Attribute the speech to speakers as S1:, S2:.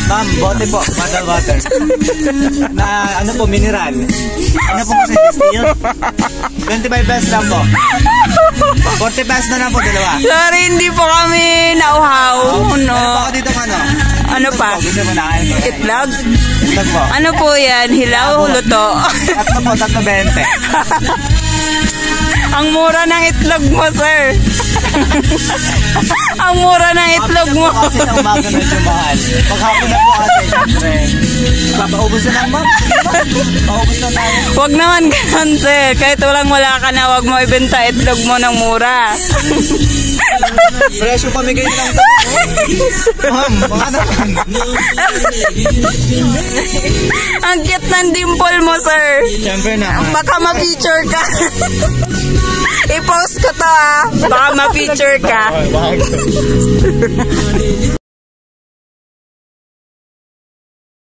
S1: Ma'am, bote po, bottle water. Na ano po, mineral. Ano po kasi yun? 25 pesos lang po. 40 pesos na lang po, dalawa.
S2: Sorry, hindi po kami nauhaw. No.
S1: Ano po dito ano?
S2: Ano pa?
S1: Gusto mo na kain po.
S2: Itlog?
S1: Itlog po.
S2: Ano po yan? Hilaw, luto?
S1: Tatlo po, 3.20.
S2: Ang mura ng itlog mo, sir. Ang mura ng itlog mo.
S1: Kasi sa umaga medyo mahal. Paghapon na po kasi, syempre. Papaubos na lang, ma'am. Paubos na tayo.
S2: Huwag naman ganun, sir. Kahit wala ka na, huwag mo ibenta itlog mo ng mura.
S1: Presyo pamigay lang ito. Ma'am, baka naman.
S2: Ang cute ng dimple mo, sir.
S1: Syempre na.
S2: Baka ma-feature ka. I-post ko to, ah. Baka ma-feature ka.